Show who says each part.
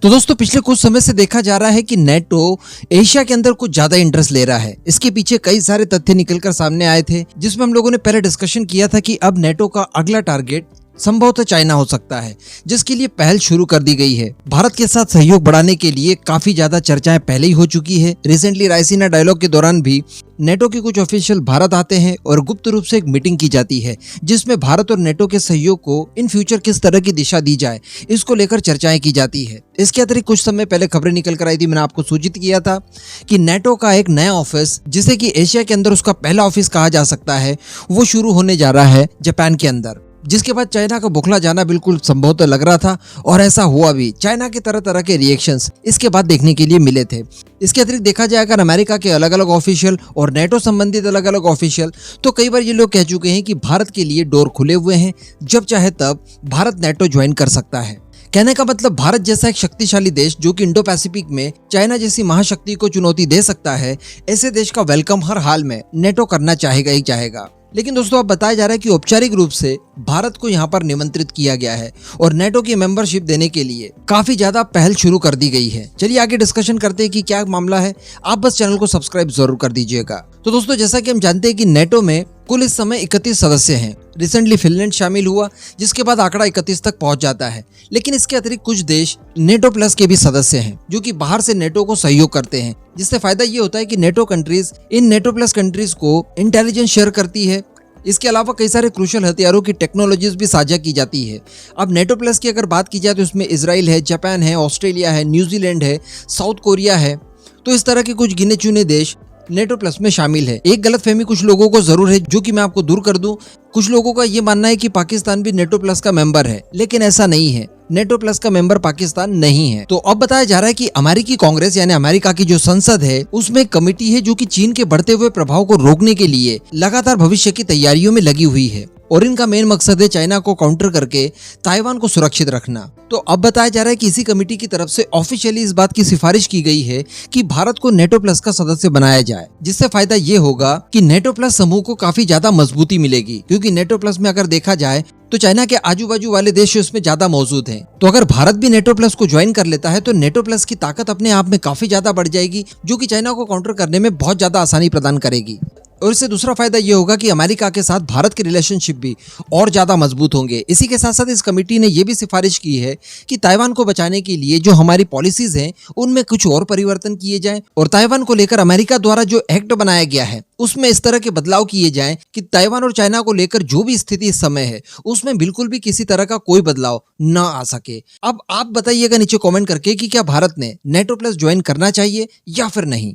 Speaker 1: तो दोस्तों पिछले कुछ समय से देखा जा रहा है कि नेटो एशिया के अंदर कुछ ज्यादा इंटरेस्ट ले रहा है। इसके पीछे कई सारे तथ्य निकलकर सामने आए थे, जिसमें हम लोगों ने पहले डिस्कशन किया था कि अब नेटो का अगला टारगेट संभवतः चाइना हो सकता है, जिसके लिए पहल शुरू कर दी गई है। भारत के साथ सहयोग बढ़ाने के लिए काफी ज्यादा चर्चाएं पहले ही हो चुकी है। रिसेंटली रायसीना डायलॉग के दौरान भी नेटो के कुछ ऑफिशियल भारत आते हैं और गुप्त रूप से एक मीटिंग की जाती है, जिसमें भारत और नेटो के सहयोग को इन फ्यूचर किस तरह की दिशा दी जाए, इसको लेकर चर्चाएं की जाती है। इसके अतिरिक्त कुछ समय पहले खबरें निकल कर आई थी, मैंने आपको सूचित किया था कि नेटो का एक नया ऑफिस, जिसे कि एशिया के अंदर उसका पहला ऑफिस कहा जा सकता है, वो शुरू होने जा रहा है जापान के अंदर, जिसके बाद चाइना का बौखला जाना बिल्कुल संभवतः लग रहा था और ऐसा हुआ भी। चाइना के तरह तरह के रिएक्शंस इसके बाद देखने के लिए मिले थे। इसके अतिरिक्त देखा जाए अगर अमेरिका के अलग अलग ऑफिशियल और नेटो संबंधित अलग अलग ऑफिशियल, तो कई बार ये लोग कह चुके हैं कि भारत के लिए डोर खुले हुए हैं, जब चाहे तब भारत नेटो ज्वाइन कर सकता है। कहने का मतलब भारत जैसा एक शक्तिशाली देश जो कि इंडो पैसिफिक में चाइना जैसी महाशक्ति को चुनौती दे सकता है, ऐसे देश का वेलकम हर हाल में नेटो करना चाहेगा ही चाहेगा। लेकिन दोस्तों अब बताया जा रहा है कि औपचारिक रूप से भारत को यहाँ पर निमंत्रित किया गया है और नेटो की मेंबरशिप देने के लिए काफी ज्यादा पहल शुरू कर दी गई है। चलिए आगे डिस्कशन करते हैं कि क्या मामला है। आप बस चैनल को सब्सक्राइब जरूर कर दीजिएगा। तो दोस्तों जैसा कि हम जानते हैं कि नेटो में कुल इस समय 31 सदस्य हैं। रिसेंटली फिनलैंड शामिल हुआ, जिसके बाद आंकड़ा 31 तक पहुंच जाता है। लेकिन इसके अतिरिक्त कुछ देश नेटो प्लस के भी सदस्य हैं, जो कि बाहर से नेटो को सहयोग करते हैं, जिससे फायदा ये होता है कि NATO countries in NATO plus countries को इंटेलिजेंस शेयर करती है। इसके अलावा कई सारे क्रूशल हथियारों की टेक्नोलॉजीज भी साझा की जाती है। अब नेटो प्लस की अगर बात की जाए तो इसमें इजराइल है, जापान है, ऑस्ट्रेलिया है, न्यूजीलैंड है, साउथ कोरिया है। तो इस तरह के कुछ गिने चुने देश नेटो प्लस में शामिल है। एक गलतफहमी कुछ लोगों को जरूर है, जो कि मैं आपको दूर कर दूं। कुछ लोगों का ये मानना है कि पाकिस्तान भी नेटो प्लस का मेंबर है, लेकिन ऐसा नहीं है। नेटो प्लस का मेंबर पाकिस्तान नहीं है। तो अब बताया जा रहा है कि अमेरिकी कांग्रेस यानी अमेरिका की जो संसद है, उसमें एक कमेटी है जो कि चीन के बढ़ते हुए प्रभाव को रोकने के लिए लगातार भविष्य की तैयारियों में लगी हुई है और इनका मेन मकसद है चाइना को काउंटर करके ताइवान को सुरक्षित रखना। तो अब बताया जा रहा है कि इसी कमेटी की तरफ से ऑफिशियली इस बात की सिफारिश की गई है कि भारत को नेटो प्लस का सदस्य बनाया जाए, जिससे फायदा ये होगा कि नेटो प्लस समूह को काफी ज्यादा मजबूती मिलेगी, क्योंकि नेटो प्लस में अगर देखा जाए तो चाइना के आजू बाजू वाले देश उसमें ज्यादा मौजूद हैं। तो अगर भारत भी नेटो प्लस को ज्वाइन कर लेता है तो नेटो प्लस की ताकत अपने आप में काफी ज्यादा बढ़ जाएगी, जो कि चाइना को काउंटर करने में बहुत ज्यादा आसानी प्रदान करेगी। और इससे दूसरा फायदा ये होगा कि अमेरिका के साथ भारत के रिलेशनशिप भी और ज्यादा मजबूत होंगे। इसी के साथ साथ इस कमेटी ने यह भी सिफारिश की है कि ताइवान को बचाने के लिए जो हमारी पॉलिसीज हैं, उनमें कुछ और परिवर्तन किए जाएं और ताइवान को लेकर अमेरिका द्वारा जो एक्ट बनाया गया है, उसमें इस तरह के बदलाव किए जाएं कि ताइवान और चाइना को लेकर जो भी स्थिति इस समय है, उसमें बिल्कुल भी किसी तरह का कोई बदलाव न आ सके। अब आप बताइएगा नीचे कमेंट करके कि क्या भारत ने नेटो प्लस ज्वाइन करना चाहिए या फिर नहीं।